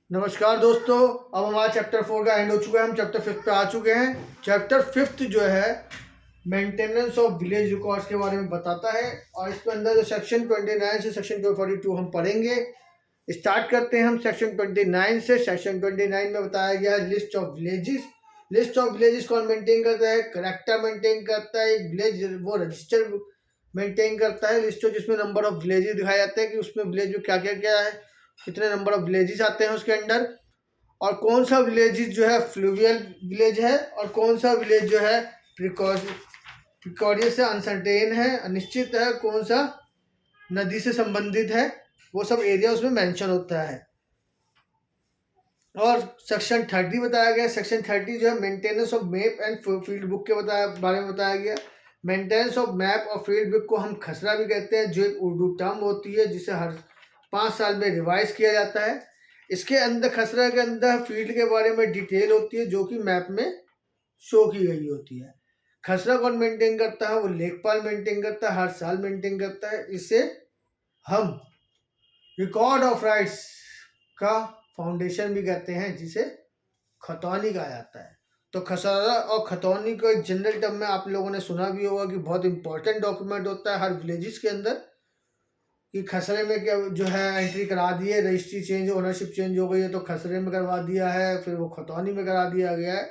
नमस्कार दोस्तों, अब हमारा चैप्टर 4 का एंड हो चुका है। हम चैप्टर 5 पे आ चुके हैं। चैप्टर 5 जो है मेंटेनेंस ऑफ विलेज रिकॉर्ड्स के बारे में बताता है और इसके अंदर जो सेक्शन 29 से सेक्शन 242 हम पढ़ेंगे। स्टार्ट करते हैं हम सेक्शन 29 से। सेक्शन 29 में बताया गया है list of villages. List of villages कौन मेंटेन करता है? कलेक्टर मेंटेन करता है। एक विलेज वो रजिस्टर मेंटेन करता है लिस्ट, जिसमें नंबर ऑफ विलेजेस दिखाया जाता है कि उसमें विलेज में क्या क्या क्या है, कितने नंबर ऑफ विलेजेस आते हैं उसके अंडर, और कौन सा विलेज जो है फ्लूवियल विलेज है और कौन सा विलेज जो है प्रिकॉरियस से अनसर्टेन है, अनिश्चित है, कौन सा नदी से संबंधित है, वो सब एरिया उसमें मेंशन होता है। और सेक्शन 30 बताया गया। सेक्शन 30 जो है maintenance of map and field book के बारे में बताया गया। मेंटेनेंस ऑफ मैप और फील्ड बुक को हम खसरा भी कहते हैं, जो एक उर्दू टर्म होती है जिसे हर 5 साल में रिवाइज किया जाता है। इसके अंदर खसरा के अंदर फील्ड के बारे में डिटेल होती है जो कि मैप में शो की गई होती है। खसरा कौन मेंटेन करता है? वो लेखपाल मेंटेन करता है, हर साल मेंटेन करता है। इसे हम रिकॉर्ड ऑफ राइट्स का फाउंडेशन भी कहते हैं, जिसे खतौनी कहा जाता है। तो खसरा और खतौनी को एक जनरल टर्म में आप लोगों ने सुना भी होगा कि बहुत इंपॉर्टेंट डॉक्यूमेंट होता है हर विलेजेस के अंदर, कि खसरे में क्या जो है एंट्री करा दी है, रजिस्ट्री चेंज, ओनरशिप चेंज हो गई है तो खसरे में करवा दिया है, फिर वो खतौनी में करा दिया गया है।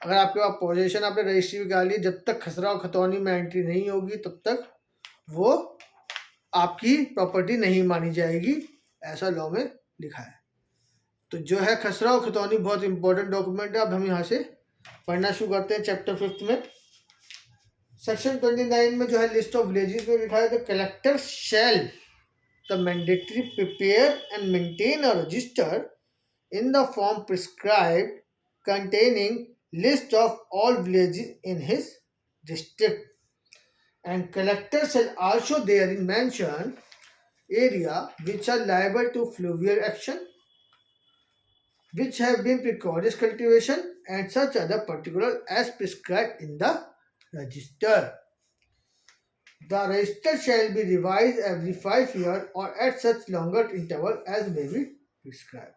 अगर आपके पास पोजीशन आपने रजिस्ट्री में करा ली, जब तक खसरा और खतौनी में एंट्री नहीं होगी तब तक वो आपकी प्रॉपर्टी नहीं मानी जाएगी, ऐसा लॉ में लिखा है। तो जो है खसरा और खतौनी बहुत इंपॉर्टेंट डॉक्यूमेंट है। अब हम यहाँ से पढ़ना शुरू करते हैं चैप्टर 5 में। सेक्शन 29 में जो है लिस्ट ऑफ विलेजेस में लिखा है, तो collector shall the mandatory prepare and maintain a register in the form prescribed containing list of all villages in his district, and collector shall also therein mention area which are liable to fluvial action, which have been precarious cultivation, and such other particulars as prescribed in the register. The register shall be revised every 5 years or at such longer interval as may be prescribed.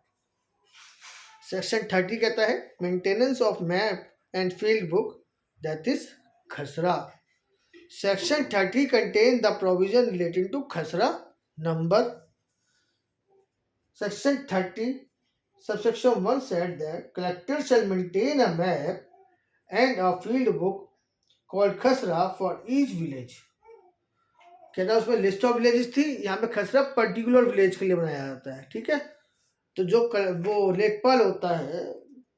Section 30 कहता है maintenance of map and field book, that is khasra. Section 30 contain the provision relating to khasra number. Section 30 subsection 1 said that collector shall maintain a map and a field book called खसरा for each village। कहता है उसमें list of villages थी, यहाँ पे खसरा particular village के लिए बनाया जाता है। ठीक है, तो जो वो लेखपाल होता है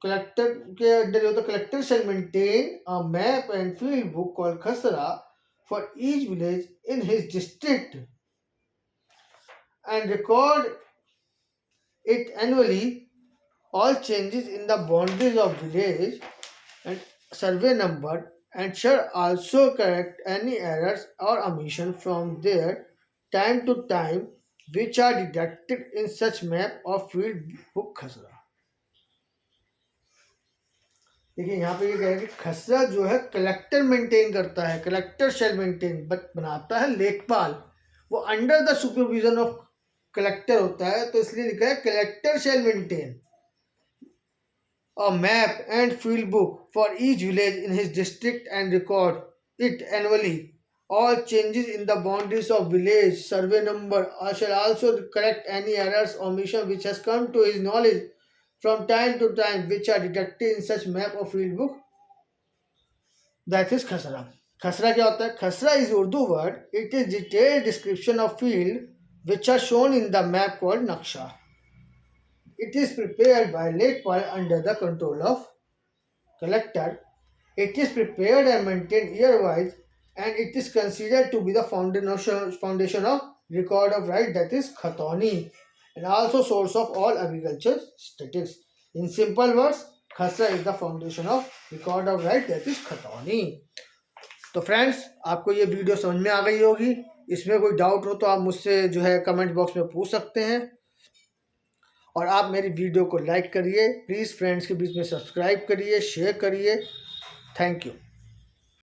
कलेक्टर के अंडर होता है, collector shall maintain a map and field book called khasra for each village in his district and record it annually all changes in the boundaries of village and survey number, and shall also correct any errors or omission from their time to time which are deducted in such map or field book खसरा। देखिए यहाँ पे ये कह रहा है कि खसरा जो है कलेक्टर मेंटेन करता है, कलेक्टर शैल मेंटेन, बट बनाता है लेखपाल, वो under the supervision of collector होता है, तो इसलिए लिखा है collector shall maintain a map and field book for each village in his district and record it annually all changes in the boundaries of village, survey number, shall also correct any errors or omission which has come to his knowledge from time to time, which are detected in such map or field book, that is खसरा। खसरा क्या होता है? खसरा is Urdu word. It is detailed description of field which are shown in the map called नक्शा. It is prepared by लेखपाल under the control of collector. It is prepared and maintained year-wise, and it is considered to be the foundation of record of right, that is खतौनी, and also source of all agriculture statistics. In simple words, खसरा is the foundation of record of right, that is खतौनी। तो friends, आपको ये video समझ में आ गई होगी। इसमें कोई डाउट हो तो आप मुझसे जो है कमेंट बॉक्स में पूछ सकते हैं, और आप मेरी वीडियो को लाइक करिए, प्लीज़ फ्रेंड्स के बीच में सब्सक्राइब करिए, शेयर करिए। Thank you.